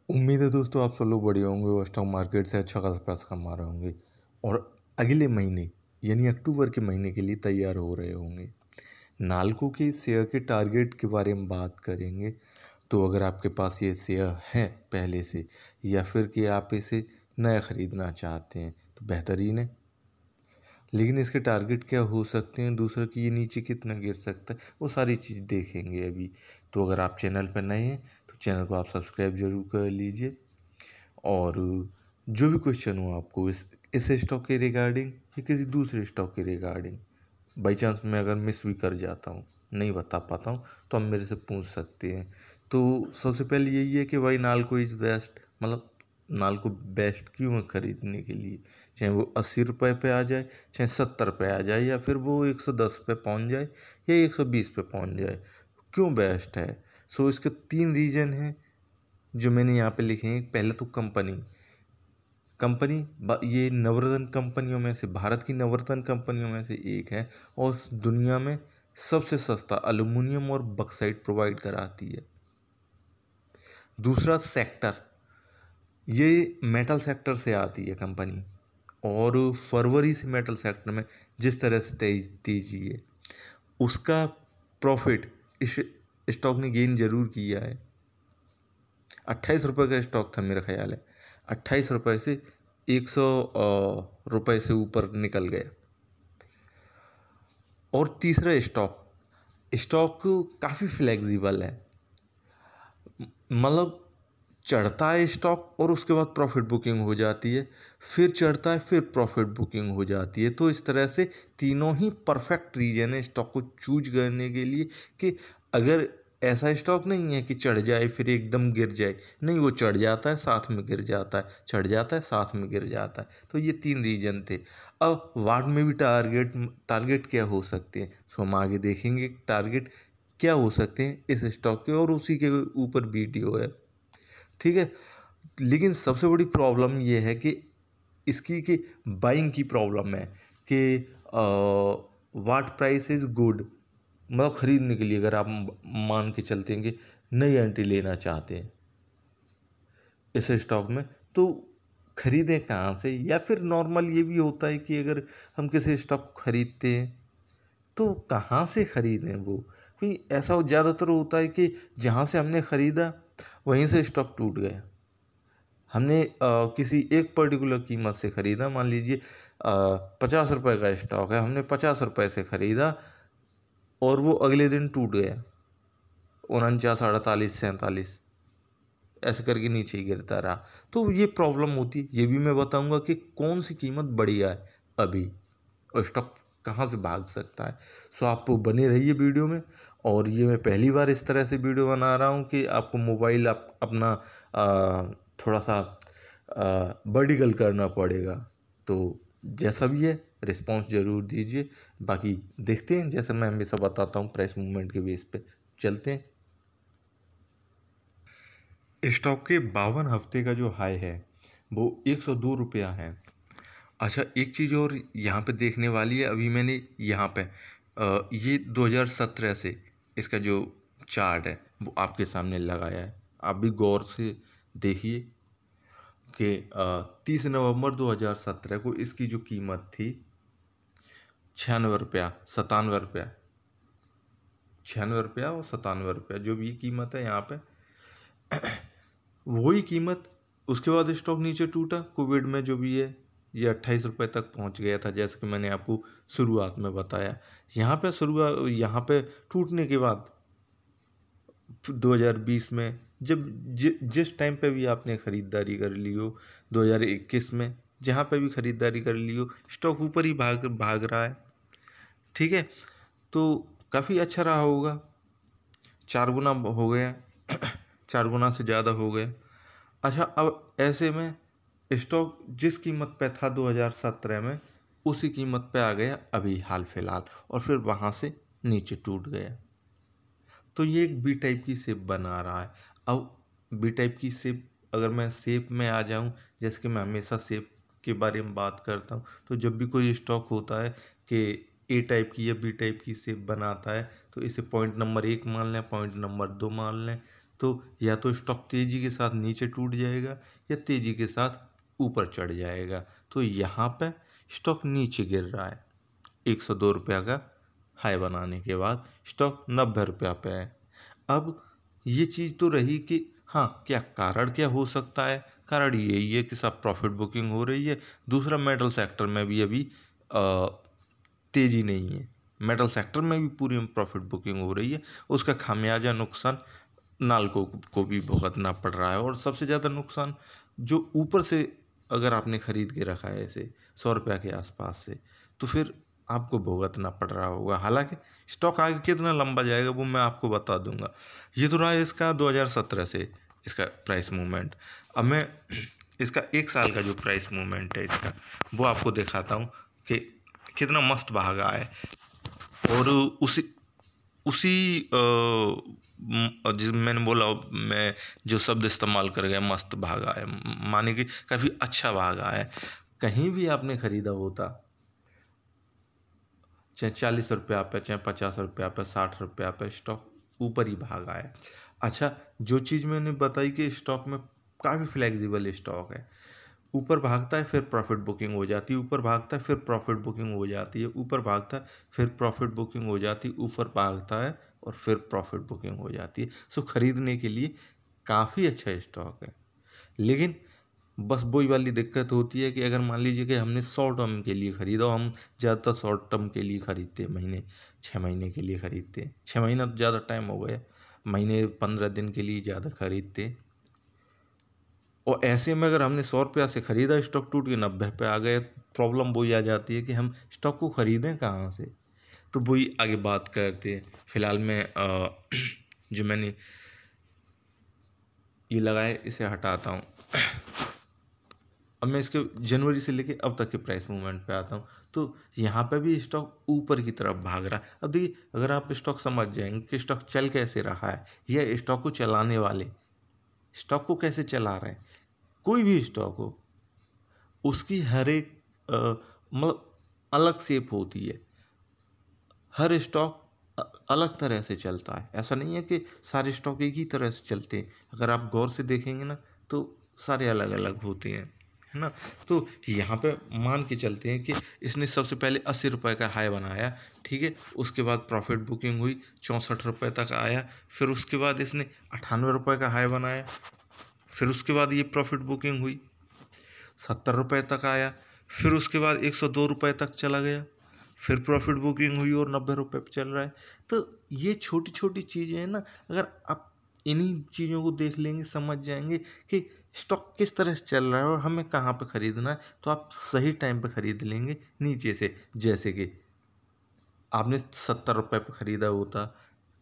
उम्मीद है दोस्तों आप सब लोग बढ़िया होंगे और स्टॉक मार्केट से अच्छा खासा पैसा कमा रहे होंगे और अगले महीने यानी अक्टूबर के महीने के लिए तैयार हो रहे होंगे। नाल्को के शेयर के टारगेट के बारे में बात करेंगे। तो अगर आपके पास ये शेयर है पहले से या फिर कि आप इसे नया ख़रीदना चाहते हैं तो बेहतरीन है, लेकिन इसके टारगेट क्या हो सकते हैं, दूसरा कि ये नीचे कितना गिर सकता है, वो सारी चीज़ देखेंगे अभी। तो अगर आप चैनल पर नए हैं तो चैनल को आप सब्सक्राइब जरूर कर लीजिए। और जो भी क्वेश्चन हो आपको इस स्टॉक के रिगार्डिंग या किसी दूसरे स्टॉक के रिगार्डिंग, बाई चांस मैं अगर मिस भी कर जाता हूँ, नहीं बता पाता हूँ, तो आप मेरे से पूछ सकते हैं। तो सबसे पहले यही है कि भाई नाल्को इज़ बेस्ट, मतलब नाल्को बेस्ट क्यों है खरीदने के लिए। चाहे वो 80 रुपये पे आ जाए, चाहे 70 पे आ जाए, या फिर वो 110 पे पहुँच जाए या 120 पे पहुँच जाए, क्यों बेस्ट है। सो इसके 3 रीज़न हैं जो मैंने यहाँ पे लिखे हैं। पहले तो कंपनी ये नवरत्न कंपनियों में से, भारत की नवरत्न कंपनियों में से एक है और दुनिया में सबसे सस्ता एल्युमिनियम और बक्साइट प्रोवाइड कराती है। दूसरा सेक्टर, ये मेटल सेक्टर से आती है कंपनी और फरवरी से मेटल सेक्टर में जिस तरह से तेजी है, उसका प्रॉफिट इस स्टॉक ने गेन जरूर किया है। 28 रुपये का स्टॉक था मेरा ख्याल है, 28 रुपये से 100 रुपये से ऊपर निकल गया। और तीसरा स्टॉक काफ़ी फ्लेक्सिबल है, मतलब चढ़ता है स्टॉक और उसके बाद प्रॉफिट बुकिंग हो जाती है, फिर चढ़ता है फिर प्रॉफिट बुकिंग हो जाती है। तो इस तरह से तीनों ही परफेक्ट रीजन है स्टॉक को चूज करने के लिए कि अगर ऐसा स्टॉक नहीं है कि चढ़ जाए फिर एकदम गिर जाए, नहीं, वो चढ़ जाता है साथ में गिर जाता है, चढ़ जाता है साथ में गिर जाता है। तो ये 3 रीजन थे। अब वाट में भी टारगेट क्या हो सकते हैं, सो हम आगे देखेंगे टारगेट क्या हो सकते हैं इस स्टॉक के, और उसी के ऊपर वीडियो है, ठीक है। लेकिन सबसे बड़ी प्रॉब्लम ये है कि इसकी कि बाइंग की प्रॉब्लम है कि व्हाट प्राइस इज़ गुड, मतलब ख़रीदने के लिए अगर आप मान के चलते हैं कि नई एंट्री लेना चाहते हैं इस स्टॉक में, तो ख़रीदें कहाँ से। या फिर नॉर्मल ये भी होता है कि अगर हम किसी स्टॉक को ख़रीदते हैं तो कहाँ से ख़रीदें। वो भाई ऐसा ज़्यादातर होता है कि जहाँ से हमने ख़रीदा वहीं से स्टॉक टूट गया। हमने किसी एक पर्टिकुलर कीमत से ख़रीदा, मान लीजिए 50 रुपये का स्टॉक है, हमने 50 रुपये से ख़रीदा और वो अगले दिन टूट गया 49, 48, 47, ऐसे करके नीचे ही गिरता रहा। तो ये प्रॉब्लम होती है। ये भी मैं बताऊंगा कि कौन सी कीमत बढ़िया है अभी और स्टॉक कहाँ से भाग सकता है। सो आप बने रहिए वीडियो में। और ये मैं पहली बार इस तरह से वीडियो बना रहा हूँ कि आपको मोबाइल अपना थोड़ा सा वर्टिकल करना पड़ेगा। तो जैसा भी है रिस्पांस ज़रूर दीजिए। बाकी देखते हैं, जैसे मैं हमेशा बताता हूँ, प्राइस मूवमेंट के बेस पे चलते हैं। स्टॉक के 52 हफ्ते का जो हाई है वो 102 रुपया है। अच्छा, एक चीज़ और यहाँ पे देखने वाली है। अभी मैंने यहाँ पे ये 2017 से इसका जो चार्ट है वो आपके सामने लगाया है, आप भी गौर से देखिए कि 30 नवंबर 2017 को इसकी जो कीमत थी 96 रुपया, 97 रुपया, 96 रुपया और 97 रुपया, जो भी कीमत है यहाँ पे वही कीमत। उसके बाद स्टॉक नीचे टूटा कोविड में, जो भी है ये 28 रुपये तक पहुंच गया था, जैसे कि मैंने आपको शुरुआत में बताया। यहाँ पे टूटने के बाद 2020 में जब जिस टाइम पे भी आपने ख़रीदारी कर ली हो, 2021 में जहाँ पे भी ख़रीदारी कर ली हो, स्टॉक ऊपर ही भाग रहा है, ठीक है। तो काफ़ी अच्छा रहा होगा, 4 गुना हो गया 4 गुना से ज़्यादा हो गया। अच्छा, अब ऐसे में स्टॉक जिस कीमत पे था 2017 में उसी कीमत पे आ गया अभी हाल फिलहाल, और फिर वहाँ से नीचे टूट गया। तो ये एक बी टाइप की शेप बना रहा है। अब बी टाइप की शेप, अगर मैं शेप में आ जाऊं, जैसे कि मैं हमेशा शेप के बारे में बात करता हूं, तो जब भी कोई स्टॉक होता है कि ए टाइप की या बी टाइप की शेप बनाता है तो इसे पॉइंट नंबर 1 मान लें, पॉइंट नंबर 2 मान लें, तो या तो स्टॉक तेज़ी के साथ नीचे टूट जाएगा या तेज़ी के साथ ऊपर चढ़ जाएगा। तो यहाँ पे स्टॉक नीचे गिर रहा है, 102 रुपया का हाई बनाने के बाद स्टॉक 90 रुपया पे है। अब ये चीज़ तो रही कि हाँ, क्या कारण क्या हो सकता है? कारण यही है कि सब प्रॉफिट बुकिंग हो रही है। दूसरा, मेटल सेक्टर में भी अभी तेज़ी नहीं है, मेटल सेक्टर में भी पूरी प्रॉफिट बुकिंग हो रही है। उसका खामियाजा नुकसान नाल्को को भी भुगतना पड़ रहा है। और सबसे ज़्यादा नुकसान जो ऊपर से अगर आपने ख़रीद के रखा है ऐसे 100 रुपया के आसपास से, तो फिर आपको भुगतना पड़ रहा होगा। हालांकि स्टॉक आगे कितना लंबा जाएगा वो मैं आपको बता दूंगा। ये तो रहा इसका 2017 से इसका प्राइस मूवमेंट। अब मैं इसका 1 साल का जो प्राइस मूवमेंट है इसका वो आपको दिखाता हूँ कि कितना मस्त भागा है। और उसी उसी जिस मैंने बोला, मैं जो शब्द इस्तेमाल कर गया मस्त भागा है, माने कि काफ़ी अच्छा भागा है। कहीं भी आपने ख़रीदा होता, चाहे 40 रुपया पे, चाहे 50 रुपया पे, 60 रुपया पे, स्टॉक ऊपर ही भागा है। अच्छा, जो चीज़ मैंने बताई कि स्टॉक में काफ़ी फ्लेक्सिबल स्टॉक है, ऊपर भागता है फिर प्रॉफिट बुकिंग हो जाती है, ऊपर भागता है फिर प्रॉफिट बुकिंग हो जाती है, ऊपर भागता है फिर प्रॉफिट बुकिंग हो जाती है, ऊपर भागता है और फिर प्रॉफिट बुकिंग हो जाती है। सो ख़रीदने के लिए काफ़ी अच्छा स्टॉक है। लेकिन बस वही वाली दिक्कत होती है कि अगर मान लीजिए कि हमने शॉर्ट टर्म के लिए ख़रीदा, हम ज़्यादातर शॉर्ट टर्म के लिए ख़रीदते हैं, महीने 6 महीने के लिए ख़रीदते हैं। 6 महीना तो ज़्यादा टाइम हो गया, महीने 15 दिन के लिए ज़्यादा ख़रीदते हैं। और ऐसे में अगर हमने 100 रुपया से ख़रीदा, स्टॉक टूट के 90 पे आ गए, प्रॉब्लम वही आ जाती है कि हम स्टॉक को ख़रीदें कहाँ से। तो वही आगे बात करते हैं। फ़िलहाल मैं जो मैंने ये लगाए इसे हटाता हूँ। अब मैं इसके जनवरी से लेके अब तक के प्राइस मूवमेंट पे आता हूँ। तो यहाँ पे भी स्टॉक ऊपर की तरफ भाग रहा है। अब देखिए, अगर आप स्टॉक समझ जाएंगे कि स्टॉक चल कैसे रहा है, या स्टॉक को चलाने वाले स्टॉक को कैसे चला रहे हैं, कोई भी स्टॉक हो उसकी हर एक मतलब अलग शेप होती है। हर स्टॉक अलग तरह से चलता है। ऐसा नहीं है कि सारे स्टॉक एक ही तरह से चलते हैं। अगर आप गौर से देखेंगे ना तो सारे अलग अलग होते हैं, है ना। तो यहाँ पे मान के चलते हैं कि इसने सबसे पहले 80 रुपये का हाई बनाया, ठीक है। उसके बाद प्रॉफिट बुकिंग हुई, 64 रुपये तक आया। फिर उसके बाद इसने 98 रुपये का हाई बनाया। फिर उसके बाद ये प्रॉफिट बुकिंग हुई, 70 रुपये तक आया। फिर उसके बाद 102 रुपये तक चला गया। फिर प्रॉफिट बुकिंग हुई और 90 रुपये पर चल रहा है। तो ये छोटी छोटी चीज़ें हैं ना, अगर आप इन्हीं चीज़ों को देख लेंगे, समझ जाएंगे कि स्टॉक किस तरह से चल रहा है और हमें कहाँ पे ख़रीदना है, तो आप सही टाइम पे ख़रीद लेंगे नीचे से। जैसे कि आपने 70 रुपये पर ख़रीदा होता,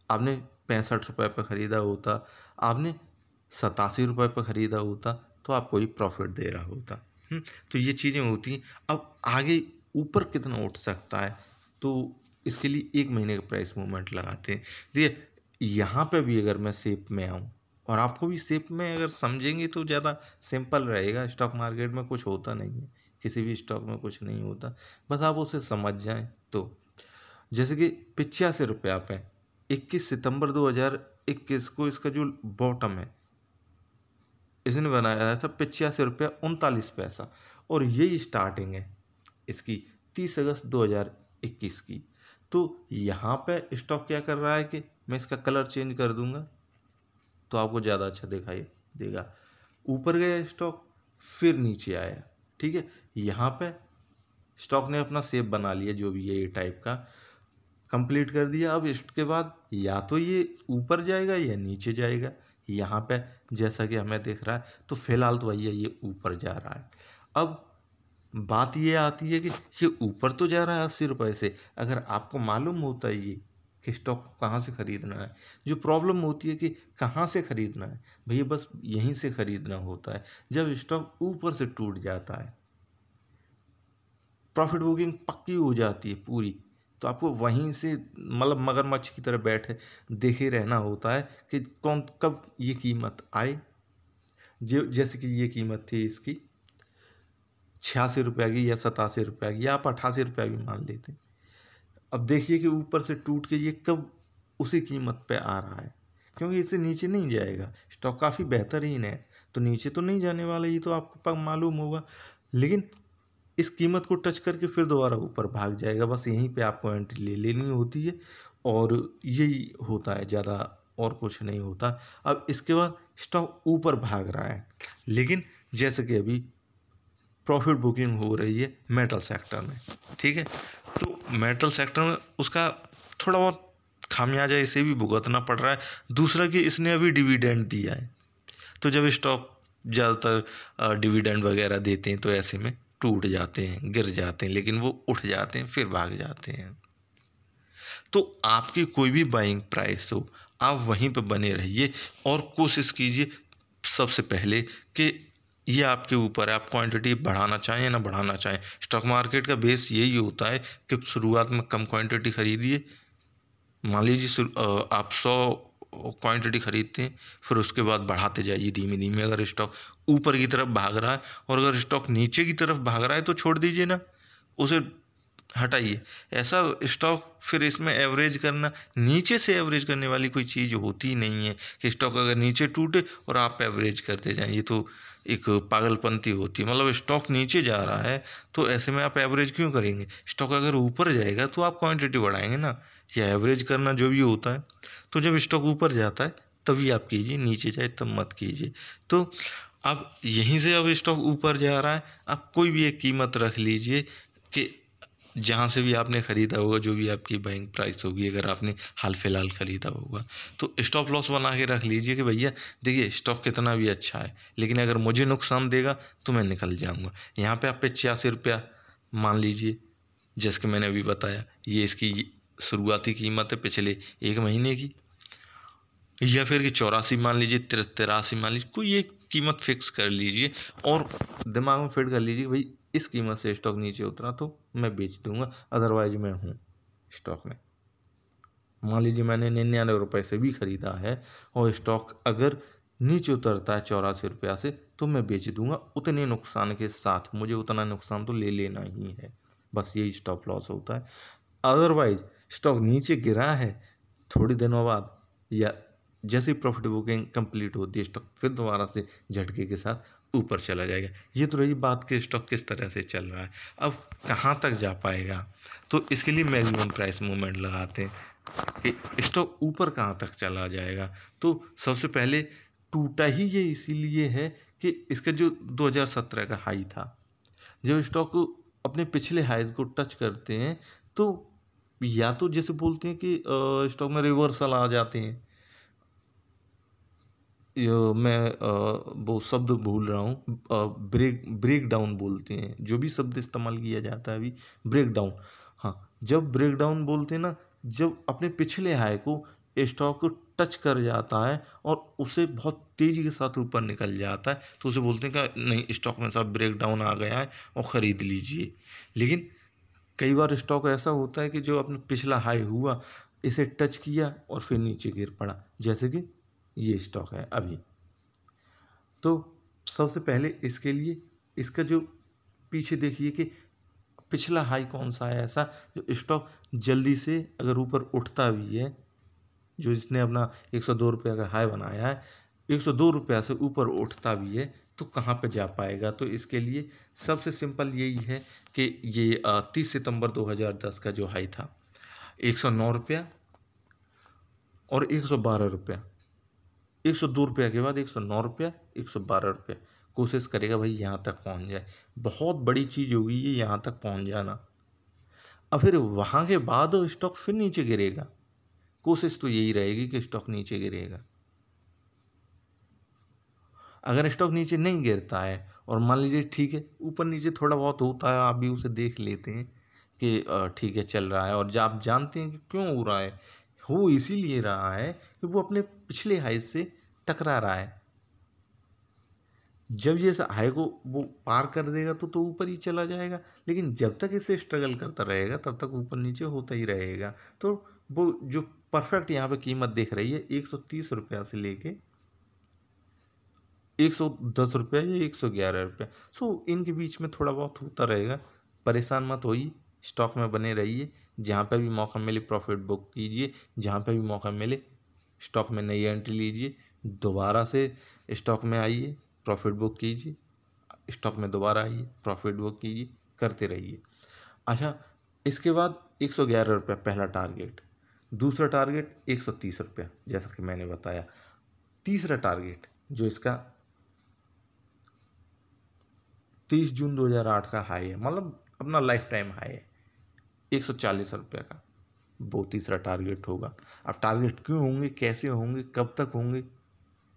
आपने 65 रुपये पर ख़रीदा होता, आपने 87 रुपये पर ख़रीदा होता, तो आपको ही प्रॉफिट दे रहा होता। तो ये चीज़ें होती हैं। अब आगे ऊपर कितना उठ सकता है, तो इसके लिए 1 महीने का प्राइस मूवमेंट लगाते हैं। देखिए, यहाँ पे भी अगर मैं शेप में आऊँ और आपको भी शेप में अगर समझेंगे तो ज़्यादा सिंपल रहेगा। स्टॉक मार्केट में कुछ होता नहीं है, किसी भी स्टॉक में कुछ नहीं होता, बस आप उसे समझ जाएं। तो जैसे कि 85 रुपया पे 21 सितंबर 2021 को इसका जो बॉटम है इसने बनाया था 85 रुपया 39 पैसा, और यही स्टार्टिंग है इसकी 30 अगस्त 2021 की। तो यहाँ पे स्टॉक क्या कर रहा है कि मैं इसका कलर चेंज कर दूंगा तो आपको ज़्यादा अच्छा दिखाई देगा। ऊपर गया स्टॉक, फिर नीचे आया, ठीक है। यहाँ पे स्टॉक ने अपना शेप बना लिया, जो भी है ये टाइप का कंप्लीट कर दिया। अब इसके बाद या तो ये ऊपर जाएगा या नीचे जाएगा। यहाँ पे जैसा कि हमें दिख रहा है, तो फिलहाल तो भैया ये ऊपर जा रहा है। अब बात ये आती है कि ये ऊपर तो जा रहा है 80 रुपये से, अगर आपको मालूम होता है ये कि स्टॉक को कहाँ से ख़रीदना है। जो प्रॉब्लम होती है कि कहाँ से ख़रीदना है, भैया बस यहीं से ख़रीदना होता है। जब स्टॉक ऊपर से टूट जाता है, प्रॉफिट बुकिंग पक्की हो जाती है पूरी, तो आपको वहीं से मतलब मगरमच्छ की तरह बैठे देखे रहना होता है कि कौन कब ये कीमत आए। जो जैसे कि ये कीमत थी इसकी 86 रुपये की या 87 रुपये की, या आप 88 रुपये भी मान लेते हैं। अब देखिए कि ऊपर से टूट के ये कब उसी कीमत पे आ रहा है, क्योंकि इससे नीचे नहीं जाएगा। स्टॉक काफ़ी बेहतरीन है तो नीचे तो नहीं जाने वाला, ये तो आपको मालूम होगा। लेकिन इस कीमत को टच करके फिर दोबारा ऊपर भाग जाएगा। बस यहीं पे आपको एंट्री ले लेनी होती है और यही होता है, ज़्यादा और कुछ नहीं होता। अब इसके बाद स्टॉक ऊपर भाग रहा है, लेकिन जैसे कि अभी प्रॉफिट बुकिंग हो रही है मेटल सेक्टर में, ठीक है, तो मेटल सेक्टर में उसका थोड़ा बहुत खामियाजा इसे भी भुगतना पड़ रहा है। दूसरा कि इसने अभी डिविडेंड दिया है, तो जब स्टॉक ज़्यादातर डिविडेंड वगैरह देते हैं तो ऐसे में टूट जाते हैं, गिर जाते हैं, लेकिन वो उठ जाते हैं, फिर भाग जाते हैं। तो आपकी कोई भी बाइंग प्राइस हो, आप वहीं पर बने रहिए और कोशिश कीजिए सबसे पहले कि ये आपके ऊपर है, आप क्वांटिटी बढ़ाना चाहें या ना बढ़ाना चाहें। स्टॉक मार्केट का बेस यही होता है कि शुरुआत में कम क्वांटिटी खरीदिए। मान लीजिए आप 100 क्वांटिटी खरीदते हैं, फिर उसके बाद बढ़ाते जाइए धीमे धीमे। अगर स्टॉक ऊपर की तरफ भाग रहा है और अगर स्टॉक नीचे की तरफ भाग रहा है तो छोड़ दीजिए ना, उसे हटाइए। ऐसा स्टॉक फिर इसमें एवरेज करना, नीचे से एवरेज करने वाली कोई चीज़ होती ही नहीं है कि स्टॉक अगर नीचे टूटे और आप एवरेज करते जाएं, ये तो एक पागलपंती होती है। मतलब स्टॉक नीचे जा रहा है तो ऐसे में आप एवरेज क्यों करेंगे? स्टॉक अगर ऊपर जाएगा तो आप क्वांटिटी बढ़ाएंगे ना, या एवरेज करना जो भी होता है। तो जब स्टॉक ऊपर जाता है तभी आप कीजिए, नीचे जाए तब मत कीजिए। तो अब यहीं से अब स्टॉक ऊपर जा रहा है, आप कोई भी एक कीमत रख लीजिए कि जहाँ से भी आपने ख़रीदा होगा, जो भी आपकी बाइंग प्राइस होगी, अगर आपने हाल फिलहाल ख़रीदा होगा तो स्टॉप लॉस बना के रख लीजिए कि भैया देखिए स्टॉक कितना भी अच्छा है, लेकिन अगर मुझे नुकसान देगा तो मैं निकल जाऊँगा। यहाँ पे आप पे 86 रुपया मान लीजिए, जैसे कि मैंने अभी बताया, ये इसकी शुरुआती कीमत है पिछले 1 महीने की, या फिर कि 84 मान लीजिए, 83 मान लीजिए, कोई एक कीमत फिक्स कर लीजिए और दिमाग में फिट कर लीजिए भाई इस कीमत से स्टॉक नीचे उतरा तो मैं बेच दूंगा, अदरवाइज मैं हूँ स्टॉक में। मान लीजिए मैंने 99 रुपये से भी ख़रीदा है और स्टॉक अगर नीचे उतरता है 84 रुपया से तो मैं बेच दूंगा उतने नुकसान के साथ, मुझे उतना नुकसान तो ले लेना ही है। बस यही स्टॉप लॉस होता है। अदरवाइज स्टॉक नीचे गिरा है, थोड़ी दिनों बाद या जैसे ही प्रॉफिट बुकिंग कंप्लीट होती है स्टॉक फिर दोबारा से झटके के साथ ऊपर चला जाएगा। ये तो रही बात कि स्टॉक किस तरह से चल रहा है। अब कहाँ तक जा पाएगा, तो इसके लिए मैक्सिमम प्राइस मूवमेंट लगाते हैं कि स्टॉक ऊपर कहाँ तक चला जाएगा। तो सबसे पहले टूटा ही ये इसीलिए है कि इसका जो 2017 का हाई था, जब स्टॉक अपने पिछले हाई को टच करते हैं तो या तो जैसे बोलते हैं कि स्टॉक में रिवर्सल आ जाते हैं, मैं वो शब्द भूल रहा हूँ, ब्रेक डाउन बोलते हैं, जो भी शब्द इस्तेमाल किया जाता है अभी, ब्रेक डाउन। हाँ, जब ब्रेक डाउन बोलते हैं ना, जब अपने पिछले हाई को स्टॉक टच कर जाता है और उसे बहुत तेज़ी के साथ ऊपर निकल जाता है तो उसे बोलते हैं कि नहीं स्टॉक में सब ब्रेक डाउन आ गया है और ख़रीद लीजिए। लेकिन कई बार स्टॉक ऐसा होता है कि जो अपने पिछला हाई हुआ इसे टच किया और फिर नीचे गिर पड़ा, जैसे कि ये स्टॉक है अभी। तो सबसे पहले इसके लिए इसका जो पीछे देखिए कि पिछला हाई कौन सा है ऐसा जो स्टॉक जल्दी से अगर ऊपर उठता भी है, जो इसने अपना 102 रुपये का हाई बनाया है, 102 रुपया से ऊपर उठता भी है तो कहाँ पे जा पाएगा। तो इसके लिए सबसे सिंपल यही है कि ये 30 सितंबर 2010 का जो हाई था 109 रुपया और 112 रुपया, 102 रुपया के बाद 109 रुपया, 112 रुपया, कोशिश करेगा भाई यहाँ तक पहुँच जाए। बहुत बड़ी चीज़ होगी ये यहाँ तक पहुँच जाना। और फिर वहाँ के बाद स्टॉक फिर नीचे गिरेगा, कोशिश तो यही रहेगी कि स्टॉक नीचे गिरेगा। अगर स्टॉक नीचे नहीं गिरता है और मान लीजिए ठीक है ऊपर नीचे थोड़ा बहुत होता है, आप भी उसे देख लेते हैं कि ठीक है चल रहा है, और जब आप जानते हैं कि क्यों हो रहा है, हो इसीलिए रहा है कि वो अपने पिछले हाई से टकरा रहा है। जब ये हाई को वो पार कर देगा तो ऊपर ही चला जाएगा, लेकिन जब तक इसे स्ट्रगल करता रहेगा तब तक ऊपर नीचे होता ही रहेगा। तो वो जो परफेक्ट यहाँ पे कीमत देख रही है 130 रुपया से लेके 110 रुपया या 111 रुपया, सो इनके बीच में थोड़ा बहुत होता रहेगा। परेशान मत होइए, स्टॉक में बने रहिए, जहाँ पे भी मौका मिले प्रॉफिट बुक कीजिए, जहाँ पे भी मौका मिले स्टॉक में नई एंट्री लीजिए, दोबारा से स्टॉक में आइए, प्रॉफिट बुक कीजिए, स्टॉक में दोबारा आइए, प्रॉफिट बुक कीजिए, करते रहिए। अच्छा, इसके बाद 111 रुपये पहला टारगेट, दूसरा टारगेट 130 रुपये जैसा कि मैंने बताया, तीसरा टारगेट जो इसका 30 जून 2008 का हाई है, मतलब अपना लाइफ टाइम हाई है, 140 रुपये का, वो तीसरा टारगेट होगा। अब टारगेट क्यों होंगे, कैसे होंगे, कब तक होंगे,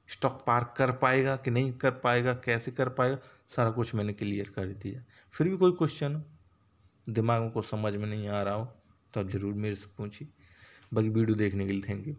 स्टॉक पार कर पाएगा कि नहीं कर पाएगा, कैसे कर पाएगा, सारा कुछ मैंने क्लियर कर दिया। फिर भी कोई क्वेश्चन हो, दिमाग को समझ में नहीं आ रहा हो तो आप ज़रूर मेरे से पूछिए। बाकी वीडियो देखने के लिए थैंक यू।